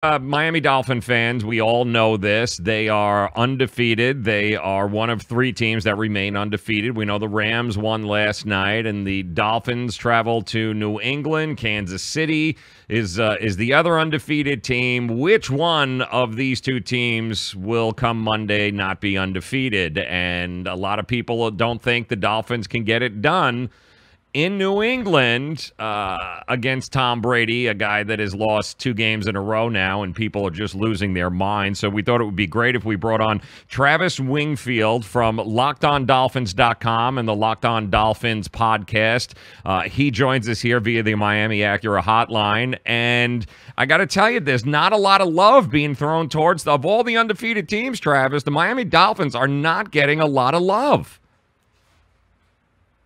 Miami Dolphin fans, we all know this. They are undefeated. They are one of three teams that remain undefeated. We know the Rams won last night, and the Dolphins travel to New England. Kansas City is the other undefeated team. Which one of these two teams will come Monday not be undefeated? And a lot of people don't think the Dolphins can get it done in New England against Tom Brady, a guy that has lost 2 games in a row now, and people are just losing their minds. So we thought it would be great if we brought on Travis Wingfield from LockedOnDolphins.com and the Locked On Dolphins podcast. He joins us here via the Miami Acura hotline. And I got to tell you, there's not a lot of love being thrown towards, of all the undefeated teams, Travis, the Miami Dolphins are not getting a lot of love.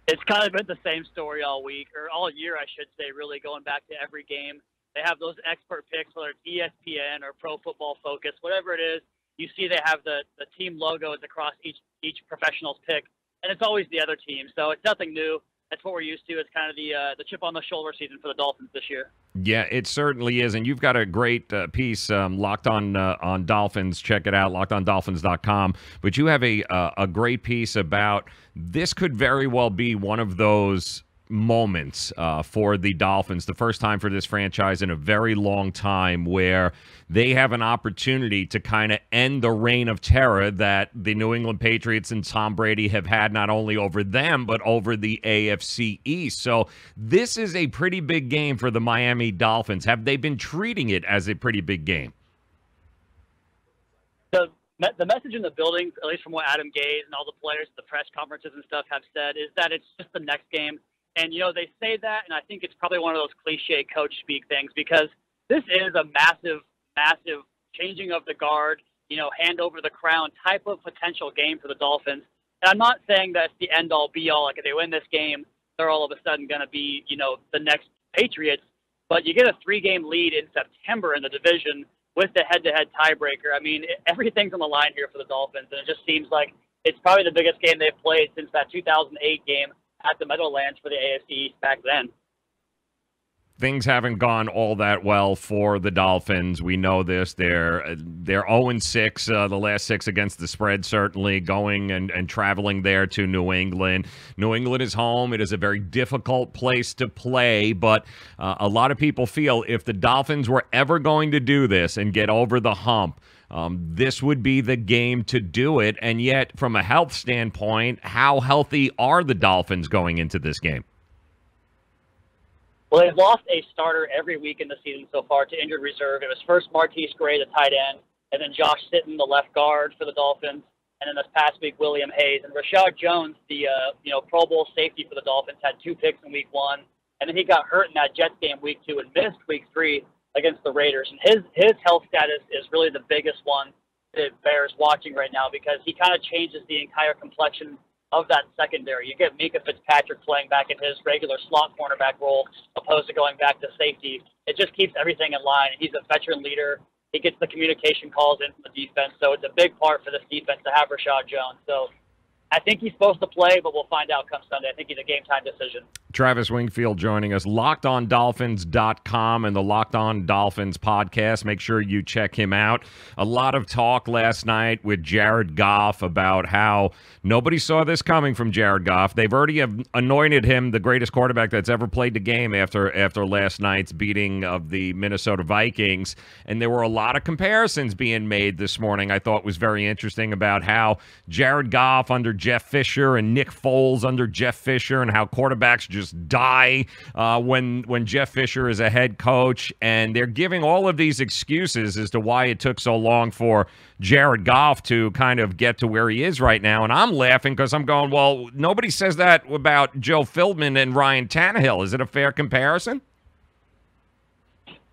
It's kind of been the same story all week, or all year, I should say, really, going back to every game. They have those expert picks, whether it's ESPN or Pro Football Focus, whatever it is. You see they have the team logos across each professional's pick, and it's always the other team. So it's nothing new. That's what we're used to. It's kind of the chip on the shoulder season for the Dolphins this year. Yeah, it certainly is. And you've got a great piece locked on Dolphins. Check it out, lockedondolphins.com. But you have a great piece about this could very well be one of those moments for the Dolphins, the first time for this franchise in a very long time, where they have an opportunity to kind of end the reign of terror that the New England Patriots and Tom Brady have had, not only over them, but over the AFC East. So this is a pretty big game for the Miami Dolphins. Have they been treating it as a pretty big game? The message in the building, at least from what Adam Gase and all the players at the press conferences and stuff have said, is that it's just the next game. And, they say that, and I think it's probably one of those cliche coach speak things, because this is a massive, massive changing of the guard, hand over the crown type of potential game for the Dolphins. And I'm not saying that's the end-all, be-all. Like, if they win this game, they're all of a sudden going to be, the next Patriots. But you get a 3-game lead in September in the division with the head-to-head tiebreaker. I mean, everything's on the line here for the Dolphins, and it just seems like it's probably the biggest game they've played since that 2008 game at the Meadowlands for the AFC East back then. Things haven't gone all that well for the Dolphins. We know this. They're 0-6, the last 6 against the spread, certainly going and traveling there to New England. New England is home. It is a very difficult place to play, but a lot of people feel if the Dolphins were ever going to do this and get over the hump, this would be the game to do it. And yet, from a health standpoint, how healthy are the Dolphins going into this game? Well, they've lost a starter every week in the season so far to injured reserve. It was first Marquise Gray, the tight end, and then Josh Sitton, the left guard for the Dolphins, and then this past week, William Hayes. And Rashad Jones, the Pro Bowl safety for the Dolphins, had 2 picks in week 1, and then he got hurt in that Jets game week 2 and missed week 3 against the Raiders. And his health status is really the biggest one that bears watching right now, because he kind of changes the entire complexion of that secondary. You get Mika Fitzpatrick playing back in his regular slot cornerback role opposed to going back to safety. It just keeps everything in line. He's a veteran leader. He gets the communication calls in from the defense. So it's a big part for this defense to have Rashad Jones. So I think he's supposed to play, but we'll find out come Sunday. I think he's a game-time decision. Travis Wingfield joining us, LockedOnDolphins.com and the Locked On Dolphins podcast. Make sure you check him out. A lot of talk last night with Jared Goff about how nobody saw this coming from Jared Goff. They've already anointed him the greatest quarterback that's ever played the game after last night's beating of the Minnesota Vikings. And there were a lot of comparisons being made this morning. I thought was very interesting about how Jared Goff under Jeff Fisher and Nick Foles under Jeff Fisher, and how quarterbacks just die when Jeff Fisher is a head coach. And they're giving all of these excuses as to why it took so long for Jared Goff to kind of get to where he is right now. And I'm laughing because I'm going, well, nobody says that about Joe Philbin and Ryan Tannehill. Is it a fair comparison?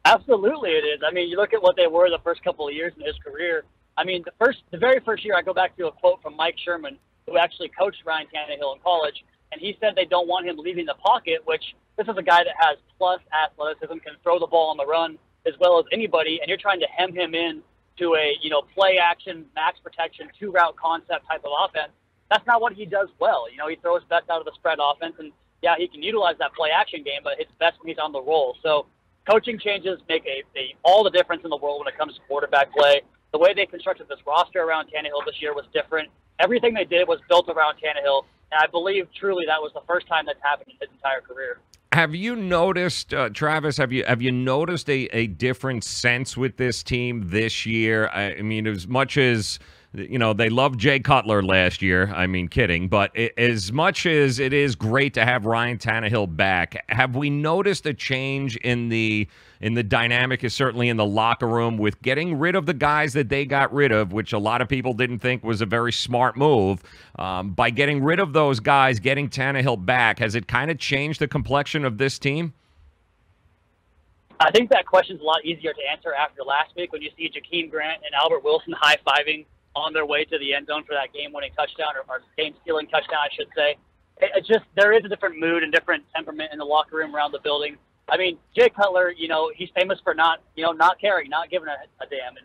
Absolutely it is. I mean, you look at what they were the first couple of years in his career. I mean, the very first year, I go back to a quote from Mike Sherman, who actually coached Ryan Tannehill in college, and he said they don't want him leaving the pocket, which this is a guy that has plus athleticism, can throw the ball on the run as well as anybody, and you're trying to hem him in to a, play action, max protection, 2-route concept type of offense. That's not what he does well. He throws best out of the spread offense, and yeah, he can utilize that play action game, but it's best when he's on the roll. So coaching changes make all the difference in the world when it comes to quarterback play. The way they constructed this roster around Tannehill this year was different. Everything they did was built around Tannehill, and I believe truly that was the first time that's happened in his entire career. Have you noticed, Travis? Have you noticed a different sense with this team this year? I mean, as much as they loved Jay Cutler last year. I mean, kidding. But as much as it is great to have Ryan Tannehill back, have we noticed a change in the dynamic, is certainly in the locker room, with getting rid of the guys that they got rid of, which a lot of people didn't think was a very smart move. By getting rid of those guys, getting Tannehill back, has it kind of changed the complexion of this team? I think that question's a lot easier to answer after last week when you see Jakeem Grant and Albert Wilson high-fiving on their way to the end zone for that game-winning touchdown, or game-stealing touchdown, I should say. There is a different mood and different temperament in the locker room around the building. I mean, Jay Cutler, he's famous for not caring, not giving a damn.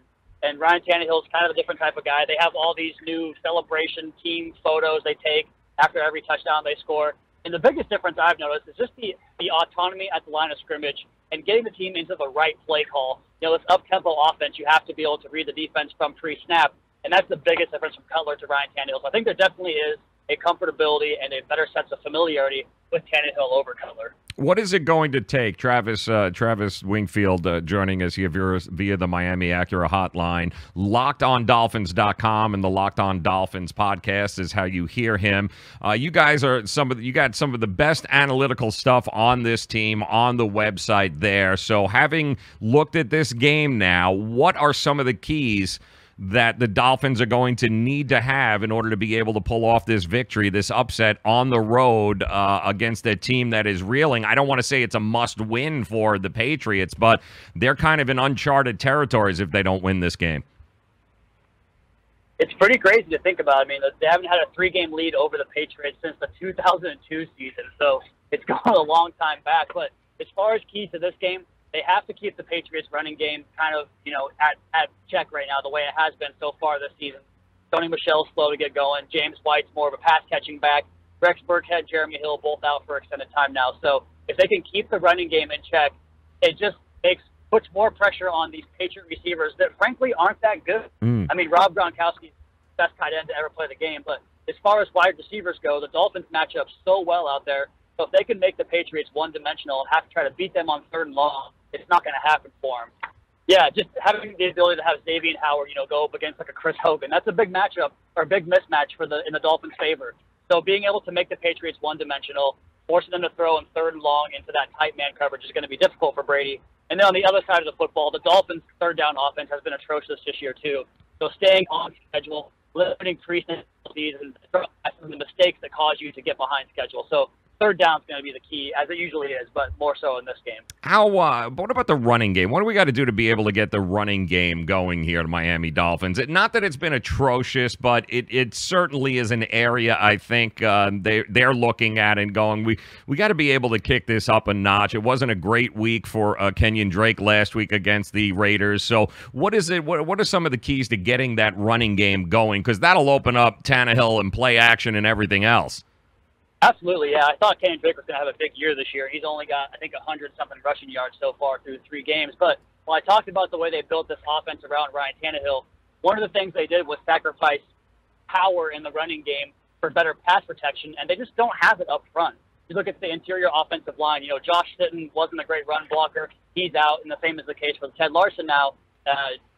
And Ryan Tannehill is kind of a different type of guy. They have all these new celebration team photos they take after every touchdown they score. And the biggest difference I've noticed is just the autonomy at the line of scrimmage and getting the team into the right play call. This up-tempo offense, you have to be able to read the defense from pre-snap. And that's the biggest difference from Cutler to Ryan Tannehill. So I think there definitely is a comfortability and a better sense of familiarity with Tannehill over Cutler. What is it going to take, Travis Wingfield joining us here via the Miami Acura hotline? LockedOnDolphins.com and the Locked On Dolphins podcast is how you hear him. You guys got some of the best analytical stuff on this team on the website there. So having looked at this game now, what are some of the keys that the Dolphins are going to need to have in order to be able to pull off this victory, this upset on the road against a team that is reeling? I don't want to say it's a must-win for the Patriots, but they're kind of in uncharted territories if they don't win this game. It's pretty crazy to think about. I mean, they haven't had a 3-game lead over the Patriots since the 2002 season, so it's gone a long time back. But as far as keys to this game, they have to keep the Patriots running game kind of, at check right now, the way it has been so far this season. Tony Michel's slow to get going. James White's more of a pass-catching back. Rex Burkhead, Jeremy Hill, both out for extended time now. So if they can keep the running game in check, it just puts more pressure on these Patriot receivers that, frankly, aren't that good. I mean, Rob Gronkowski's the best tight end to ever play the game. But as far as wide receivers go, the Dolphins match up so well out there. So if they can make the Patriots one-dimensional and have to try to beat them on 3rd and long, it's not going to happen for them. Yeah, just having the ability to have Xavier Howard, go up against like a Chris Hogan, that's a big matchup or a big mismatch in the Dolphins' favor. So being able to make the Patriots one-dimensional, forcing them to throw in 3rd and long into that tight man coverage is going to be difficult for Brady. And then on the other side of the football, the Dolphins' 3rd down offense has been atrocious this year too. So staying on schedule, limiting penalties, and the mistakes that cause you to get behind schedule. So 3rd down is going to be the key, as it usually is, but more so in this game. What about the running game? What do we got to do to be able to get the running game going here to Miami Dolphins? Not that it's been atrocious, but it certainly is an area I think they're looking at and going, we got to be able to kick this up a notch. It wasn't a great week for Kenyon Drake last week against the Raiders. So what is it? What are some of the keys to getting that running game going? Because that'll open up Tannehill and play action and everything else. Absolutely, yeah. I thought Kenyon Drake was going to have a big year this year. He's only got, I think, 100-something rushing yards so far through 3 games. But when I talked about the way they built this offense around Ryan Tannehill, one of the things they did was sacrifice power in the running game for better pass protection, and they just don't have it up front. You look at the interior offensive line. Josh Sitton wasn't a great run blocker. He's out, and the same is the case for Ted Larson now.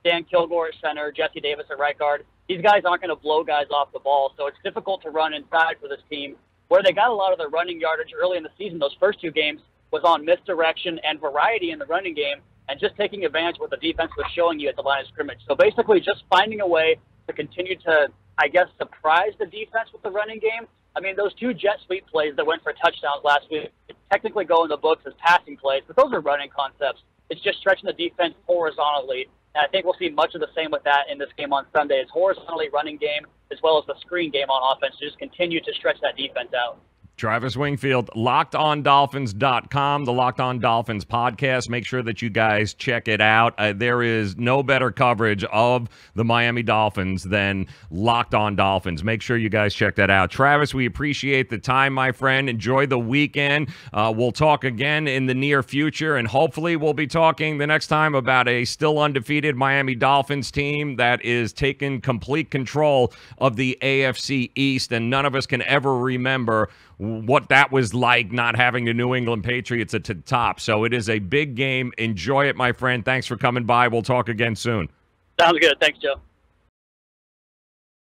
Dan Kilgore at center, Jesse Davis at right guard. These guys aren't going to blow guys off the ball, so it's difficult to run inside for this team. Where they got a lot of their running yardage early in the season, those first 2 games, was on misdirection and variety in the running game and just taking advantage of what the defense was showing you at the line of scrimmage. So basically just finding a way to continue to, surprise the defense with the running game. I mean, those 2 jet sweep plays that went for touchdowns last week technically go in the books as passing plays, but those are running concepts. It's just stretching the defense horizontally. And I think we'll see much of the same with that in this game on Sunday. It's horizontally running game as well as the screen game on offense to just continue to stretch that defense out. Travis Wingfield, LockedOnDolphins.com, the Locked On Dolphins podcast. Make sure that you guys check it out. There is no better coverage of the Miami Dolphins than Locked On Dolphins. Make sure you guys check that out. Travis, we appreciate the time, my friend. Enjoy the weekend. We'll talk again in the near future, and hopefully we'll be talking the next time about a still undefeated Miami Dolphins team that is taking complete control of the AFC East, and none of us can ever remember what that was like, not having the New England Patriots at the top. So it is a big game. Enjoy it, my friend. Thanks for coming by. We'll talk again soon. Sounds good. Thanks, Joe.